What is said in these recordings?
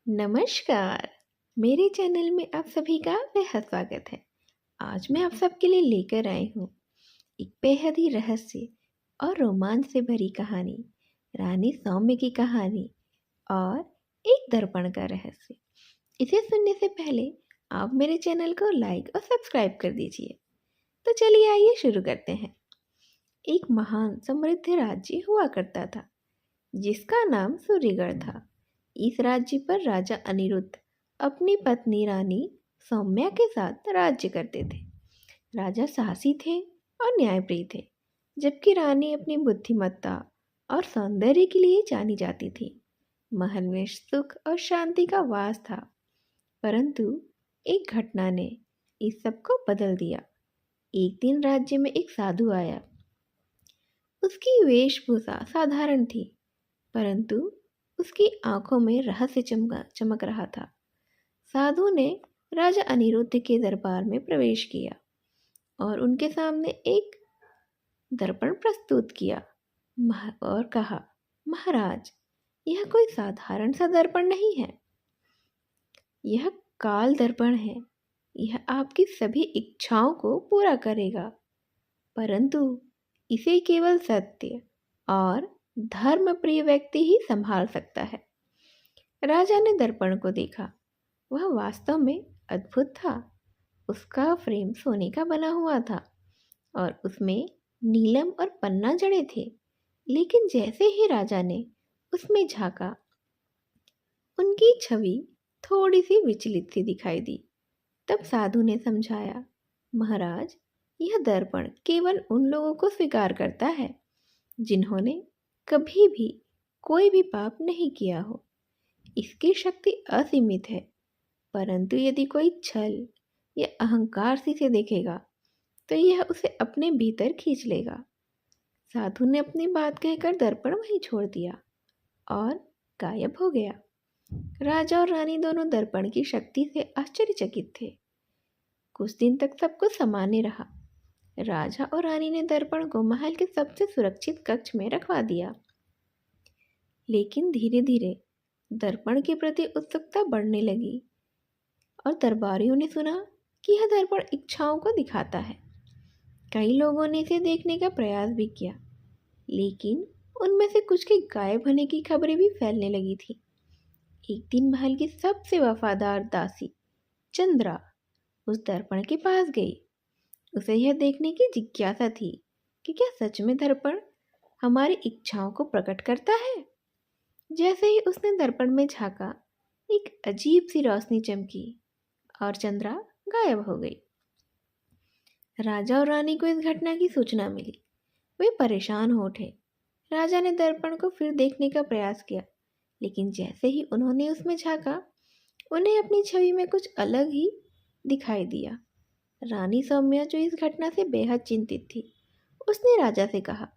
नमस्कार। मेरे चैनल में आप सभी का बेहद स्वागत है। आज मैं आप सबके लिए लेकर आई हूँ एक बेहद ही रहस्य और रोमांच से भरी कहानी, रानी सौम्य की कहानी और एक दर्पण का रहस्य। इसे सुनने से पहले आप मेरे चैनल को लाइक और सब्सक्राइब कर दीजिए। तो चलिए आइए शुरू करते हैं। एक महान समृद्ध राज्य हुआ करता था जिसका नाम सूर्यगढ़ था। इस राज्य पर राजा अनिरुद्ध अपनी पत्नी रानी सौम्या के साथ राज्य करते थे। राजा साहसी थे और न्यायप्रिय थे, जबकि रानी अपनी बुद्धिमत्ता और सौंदर्य के लिए जानी जाती थी। महल में सुख और शांति का वास था, परंतु एक घटना ने इस सब को बदल दिया। एक दिन राज्य में एक साधु आया। उसकी वेशभूषा साधारण थी, परंतु उसकी आंखों में रहस्य चमक रहा था। साधु ने राजा अनिरुद्ध के दरबार में प्रवेश किया और उनके सामने एक दर्पण प्रस्तुत किया और कहा, महाराज, यह कोई साधारण सा दर्पण नहीं है। यह काल दर्पण है। यह आपकी सभी इच्छाओं को पूरा करेगा, परंतु इसे केवल सत्य और धर्म प्रिय व्यक्ति ही संभाल सकता है। राजा ने दर्पण को देखा। वह वास्तव में अद्भुत था। उसका फ्रेम सोने का बना हुआ था और उसमें नीलम और पन्ना जड़े थे। लेकिन जैसे ही राजा ने उसमें झांका, उनकी छवि थोड़ी सी विचलित सी दिखाई दी। तब साधु ने समझाया, महाराज, यह दर्पण केवल उन लोगों को स्वीकार करता है जिन्होंने कभी भी कोई भी पाप नहीं किया हो। इसकी शक्ति असीमित है, परंतु यदि कोई छल या अहंकार से इसे देखेगा तो यह उसे अपने भीतर खींच लेगा। साधु ने अपनी बात कहकर दर्पण वहीं छोड़ दिया और गायब हो गया। राजा और रानी दोनों दर्पण की शक्ति से आश्चर्यचकित थे। कुछ दिन तक सब कुछ सामान्य रहा। राजा और रानी ने दर्पण को महल के सबसे सुरक्षित कक्ष में रखवा दिया। लेकिन धीरे धीरे दर्पण के प्रति उत्सुकता बढ़ने लगी और दरबारियों ने सुना कि यह दर्पण इच्छाओं को दिखाता है। कई लोगों ने इसे देखने का प्रयास भी किया, लेकिन उनमें से कुछ के गायब होने की खबरें भी फैलने लगी थी। एक दिन महल की सबसे वफादार दासी चंद्रा उस दर्पण के पास गई। उसे यह देखने की जिज्ञासा थी कि क्या सच में दर्पण हमारी इच्छाओं को प्रकट करता है। जैसे ही उसने दर्पण में झांका, एक अजीब सी रोशनी चमकी और चंद्रा गायब हो गई। राजा और रानी को इस घटना की सूचना मिली। वे परेशान हो उठे। राजा ने दर्पण को फिर देखने का प्रयास किया, लेकिन जैसे ही उन्होंने उसमें झांका, उन्हें अपनी छवि में कुछ अलग ही दिखाई दिया। रानी सौम्या, जो इस घटना से बेहद चिंतित थी, उसने राजा से कहा,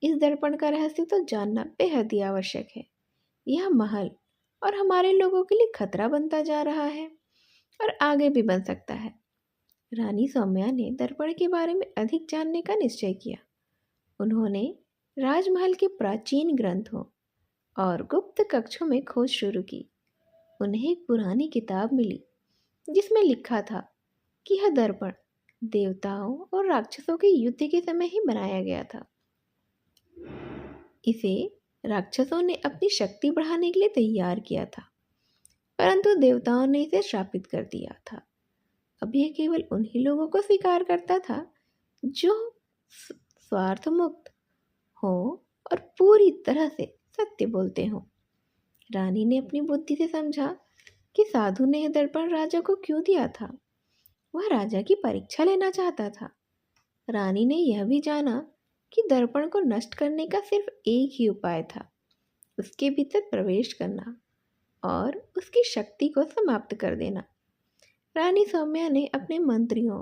इस दर्पण का रहस्य तो जानना बेहद ही आवश्यक है। यह महल और हमारे लोगों के लिए खतरा बनता जा रहा है और आगे भी बन सकता है। रानी सौम्या ने दर्पण के बारे में अधिक जानने का निश्चय किया। उन्होंने राजमहल के प्राचीन ग्रंथों और गुप्त कक्षों में खोज शुरू की। उन्हें एक पुरानी किताब मिली जिसमें लिखा था कि यह दर्पण देवताओं और राक्षसों के युद्ध के समय ही बनाया गया था। इसे राक्षसों ने अपनी शक्ति बढ़ाने के लिए तैयार किया था, परंतु देवताओं ने इसे श्रापित कर दिया था। अब यह केवल उन्हीं लोगों को स्वीकार करता था जो स्वार्थ मुक्त हो और पूरी तरह से सत्य बोलते हो। रानी ने अपनी बुद्धि से समझा कि साधु ने यह दर्पण राजा को क्यों दिया था। वह राजा की परीक्षा लेना चाहता था। रानी ने यह भी जाना कि दर्पण को नष्ट करने का सिर्फ एक ही उपाय था, उसके भीतर प्रवेश करना और उसकी शक्ति को समाप्त कर देना। रानी सौम्या ने अपने मंत्रियों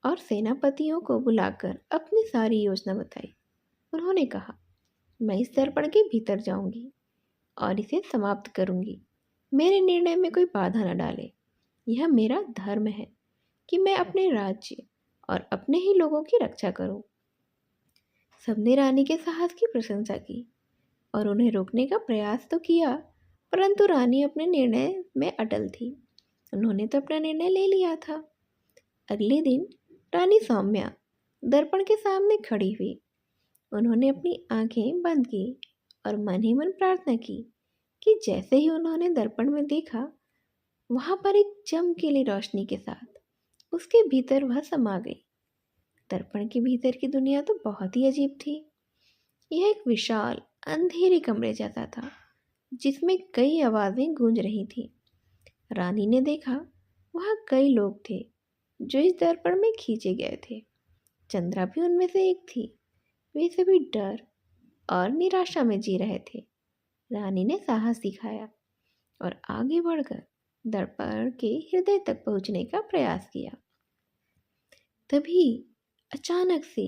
और सेनापतियों को बुलाकर अपनी सारी योजना बताई। उन्होंने कहा, मैं इस दर्पण के भीतर जाऊंगी और इसे समाप्त करूंगी। मेरे निर्णय में कोई बाधा न डाले। यह मेरा धर्म है कि मैं अपने राज्य और अपने ही लोगों की रक्षा करूं। सबने रानी के साहस की प्रशंसा की और उन्हें रोकने का प्रयास तो किया, परंतु रानी अपने निर्णय में अटल थी। उन्होंने तो अपना निर्णय ले लिया था। अगले दिन रानी सौम्या दर्पण के सामने खड़ी हुई। उन्होंने अपनी आंखें बंद की और मन ही मन प्रार्थना की कि जैसे ही उन्होंने दर्पण में देखा, वहां पर एक चमकीली रोशनी के साथ उसके भीतर वह समा गई। दर्पण के भीतर की दुनिया तो बहुत ही अजीब थी। यह एक विशाल अंधेरे कमरे जैसा था, जिसमें कई आवाजें गूंज रही थी। रानी ने देखा वहाँ कई लोग थे जो इस दर्पण में खींचे गए थे। चंद्रा भी उनमें से एक थी। वे सभी डर और निराशा में जी रहे थे। रानी ने साहस दिखाया और आगे बढ़कर दर्पण के हृदय तक पहुंचने का प्रयास किया। तभी अचानक से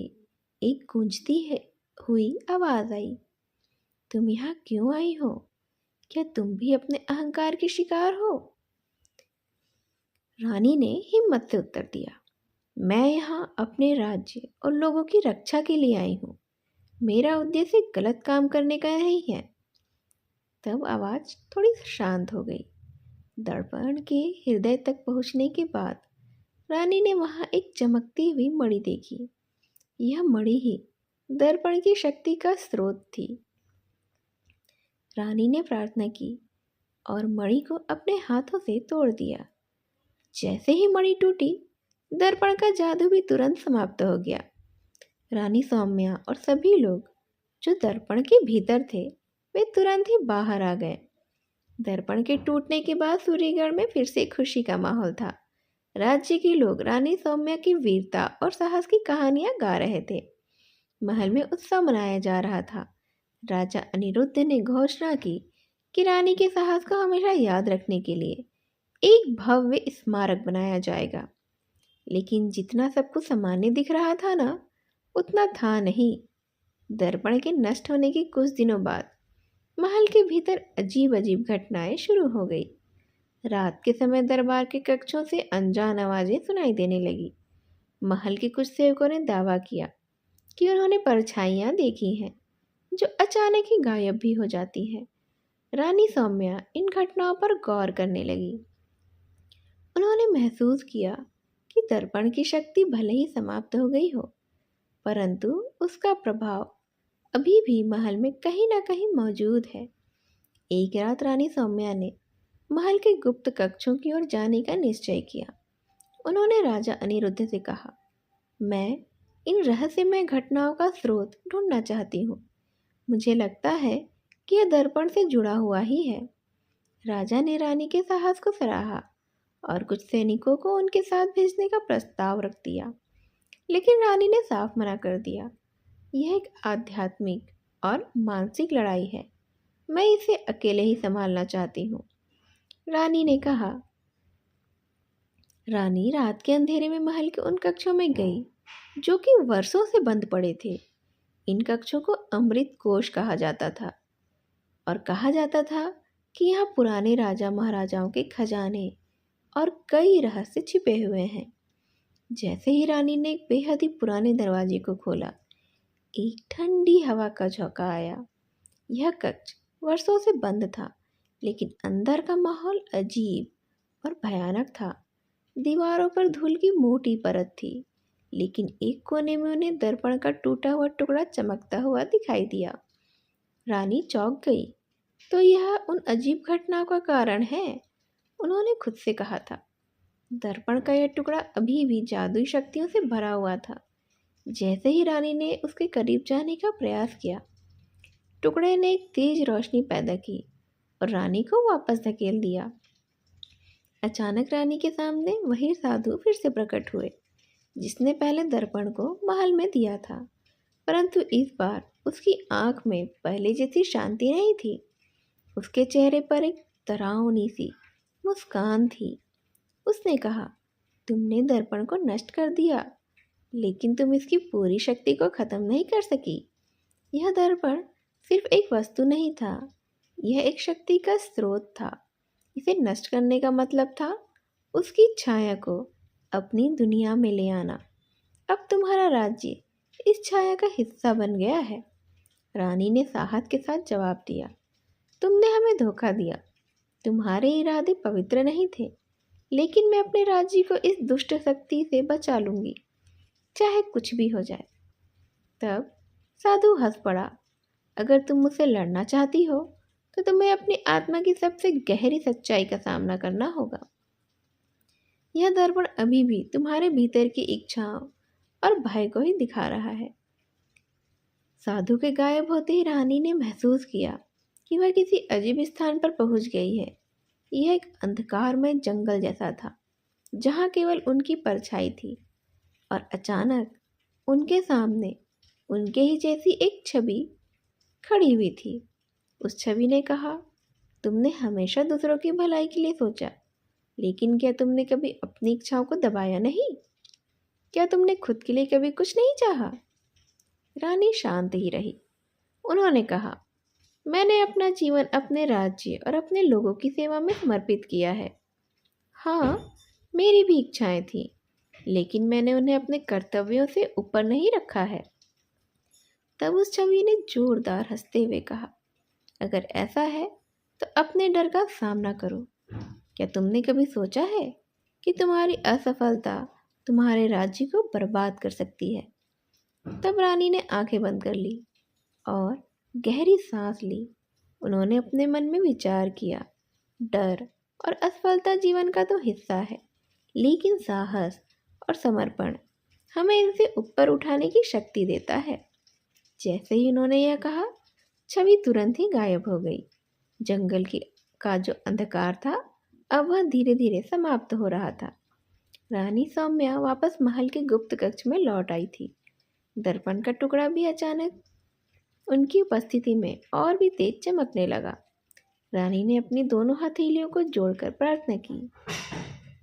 एक गूंजती है हुई आवाज आई। तुम यहाँ क्यों आई हो? क्या तुम भी अपने अहंकार के शिकार हो? रानी ने हिम्मत से उत्तर दिया, मैं यहाँ अपने राज्य और लोगों की रक्षा के लिए आई हूँ। मेरा उद्देश्य गलत काम करने का नहीं है। तब आवाज थोड़ी शांत हो गई। दर्पण के हृदय तक पहुंचने के बाद रानी ने वहां एक चमकती हुई मणि देखी। यह मणि ही दर्पण की शक्ति का स्रोत थी। रानी ने प्रार्थना की और मणि को अपने हाथों से तोड़ दिया। जैसे ही मणि टूटी, दर्पण का जादू भी तुरंत समाप्त हो गया। रानी सौम्या और सभी लोग जो दर्पण के भीतर थे, वे तुरंत ही बाहर आ गए। दर्पण के टूटने के बाद सूर्यगढ़ में फिर से खुशी का माहौल था। राज्य के लोग रानी सौम्या की वीरता और साहस की कहानियां गा रहे थे। महल में उत्सव मनाया जा रहा था। राजा अनिरुद्ध ने घोषणा की कि रानी के साहस को हमेशा याद रखने के लिए एक भव्य स्मारक बनाया जाएगा। लेकिन जितना सब कुछ सामान्य दिख रहा था ना, उतना था नहीं। दर्पण के नष्ट होने के कुछ दिनों बाद महल के भीतर अजीब अजीब घटनाएं शुरू हो गई। रात के समय दरबार के कक्षों से अनजान आवाजें सुनाई देने लगी। महल के कुछ सेवकों ने दावा किया कि उन्होंने परछाइयां देखी हैं जो अचानक ही गायब भी हो जाती हैं। रानी सौम्या इन घटनाओं पर गौर करने लगी। उन्होंने महसूस किया कि दर्पण की शक्ति भले ही समाप्त हो गई हो, परंतु उसका प्रभाव अभी भी महल में कहीं ना कहीं मौजूद है। एक रात रानी सौम्या ने महल के गुप्त कक्षों की ओर जाने का निश्चय किया। उन्होंने राजा अनिरुद्ध से कहा, मैं इन रहस्यमय घटनाओं का स्रोत ढूंढना चाहती हूँ। मुझे लगता है कि यह दर्पण से जुड़ा हुआ ही है। राजा ने रानी के साहस को सराहा और कुछ सैनिकों को उनके साथ भेजने का प्रस्ताव रख दिया। लेकिन रानी ने साफ मना कर दिया, यह एक आध्यात्मिक और मानसिक लड़ाई है। मैं इसे अकेले ही संभालना चाहती हूँ। रानी ने कहा। रानी रात के अंधेरे में महल के उन कक्षों में गई जो कि वर्षों से बंद पड़े थे। इन कक्षों को अमृत कोश कहा जाता था और कहा जाता था कि यहाँ पुराने राजा महाराजाओं के खजाने और कई रहस्य छिपे हुए हैं। जैसे ही रानी ने एक बेहद ही पुराने दरवाजे को खोला, एक ठंडी हवा का झोंका आया। यह कक्ष वर्षों से बंद था, लेकिन अंदर का माहौल अजीब और भयानक था। दीवारों पर धूल की मोटी परत थी, लेकिन एक कोने में उन्हें दर्पण का टूटा हुआ टुकड़ा चमकता हुआ दिखाई दिया। रानी चौंक गई। तो यह उन अजीब घटनाओं का कारण है, उन्होंने खुद से कहा था। दर्पण का यह टुकड़ा अभी भी जादुई शक्तियों से भरा हुआ था। जैसे ही रानी ने उसके करीब जाने का प्रयास किया, टुकड़े ने एक तेज रोशनी पैदा की और रानी को वापस धकेल दिया। अचानक रानी के सामने वही साधु फिर से प्रकट हुए जिसने पहले दर्पण को महल में दिया था, परंतु इस बार उसकी आंख में पहले जैसी शांति नहीं थी। उसके चेहरे पर एक डरावनी सी मुस्कान थी। उसने कहा, तुमने दर्पण को नष्ट कर दिया, लेकिन तुम इसकी पूरी शक्ति को खत्म नहीं कर सकी। यह दर्पण सिर्फ एक वस्तु नहीं था, यह एक शक्ति का स्रोत था। इसे नष्ट करने का मतलब था उसकी छाया को अपनी दुनिया में ले आना। अब तुम्हारा राज्य इस छाया का हिस्सा बन गया है। रानी ने साहस के साथ जवाब दिया, तुमने हमें धोखा दिया, तुम्हारे इरादे पवित्र नहीं थे, लेकिन मैं अपने राज्य को इस दुष्ट शक्ति से बचा लूंगी, चाहे कुछ भी हो जाए। तब साधु हंस पड़ा। अगर तुम मुझसे लड़ना चाहती हो तो तुम्हें अपनी आत्मा की सबसे गहरी सच्चाई का सामना करना होगा। यह दर्पण अभी भी तुम्हारे भीतर की इच्छाओं और भय को ही दिखा रहा है। साधु के गायब होते ही रानी ने महसूस किया कि वह किसी अजीब स्थान पर पहुंच गई है। यह एक अंधकारमय जंगल जैसा था, जहां केवल उनकी परछाई थी। और अचानक उनके सामने उनके ही जैसी एक छवि खड़ी हुई थी। उस छवि ने कहा, तुमने हमेशा दूसरों की भलाई के लिए सोचा, लेकिन क्या तुमने कभी अपनी इच्छाओं को दबाया नहीं? क्या तुमने खुद के लिए कभी कुछ नहीं चाहा? रानी शांत ही रही। उन्होंने कहा, मैंने अपना जीवन अपने राज्य और अपने लोगों की सेवा में समर्पित किया है। हाँ, मेरी भी इच्छाएं थीं, लेकिन मैंने उन्हें अपने कर्तव्यों से ऊपर नहीं रखा है। तब उस छवि ने जोरदार हंसते हुए कहा, अगर ऐसा है तो अपने डर का सामना करो। क्या तुमने कभी सोचा है कि तुम्हारी असफलता तुम्हारे राज्य को बर्बाद कर सकती है? तब रानी ने आंखें बंद कर ली और गहरी सांस ली। उन्होंने अपने मन में विचार किया, डर और असफलता जीवन का तो हिस्सा है, लेकिन साहस और समर्पण हमें इनसे ऊपर उठाने की शक्ति देता है। जैसे ही उन्होंने यह कहा, छवि तुरंत ही गायब हो गई। जंगल की का जो अंधकार था, अब वह धीरे धीरे समाप्त हो रहा था। रानी सौम्या वापस महल के गुप्त कक्ष में लौट आई थी। दर्पण का टुकड़ा भी अचानक उनकी उपस्थिति में और भी तेज चमकने लगा। रानी ने अपनी दोनों हथेलियों को जोड़कर प्रार्थना की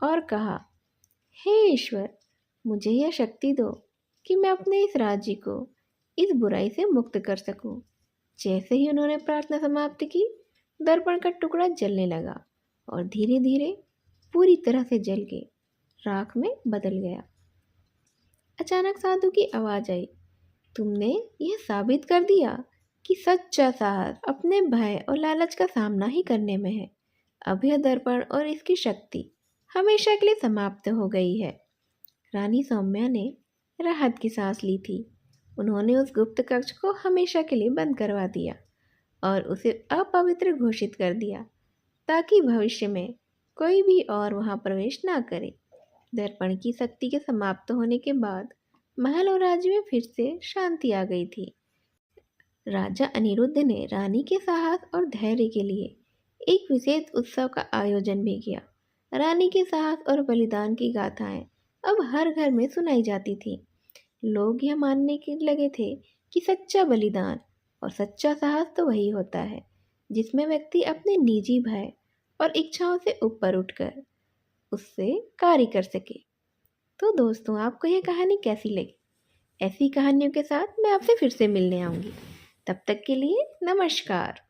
और कहा, हे ईश्वर, मुझे यह शक्ति दो कि मैं अपने इस राज्य को इस बुराई से मुक्त कर सकूं। जैसे ही उन्होंने प्रार्थना समाप्त की, दर्पण का टुकड़ा जलने लगा और धीरे धीरे पूरी तरह से जल के राख में बदल गया। अचानक साधु की आवाज आई, तुमने यह साबित कर दिया कि सच्चा साहस अपने भय और लालच का सामना ही करने में है। अब यह दर्पण और इसकी शक्ति हमेशा के लिए समाप्त हो गई है। रानी सौम्या ने राहत की सांस ली थी। उन्होंने उस गुप्त कक्ष को हमेशा के लिए बंद करवा दिया और उसे अपवित्र घोषित कर दिया, ताकि भविष्य में कोई भी और वहां प्रवेश ना करे। दर्पण की शक्ति के समाप्त होने के बाद महल और राज्य में फिर से शांति आ गई थी। राजा अनिरुद्ध ने रानी के साहस और धैर्य के लिए एक विशेष उत्सव का आयोजन भी किया। रानी के साहस और बलिदान की गाथाएं अब हर घर में सुनाई जाती थी। लोग यह मानने के लगे थे कि सच्चा बलिदान और सच्चा साहस तो वही होता है जिसमें व्यक्ति अपने निजी भय और इच्छाओं से ऊपर उठकर उससे कार्य कर सके। तो दोस्तों, आपको यह कहानी कैसी लगी? ऐसी कहानियों के साथ मैं आपसे फिर से मिलने आऊँगी। तब तक के लिए नमस्कार।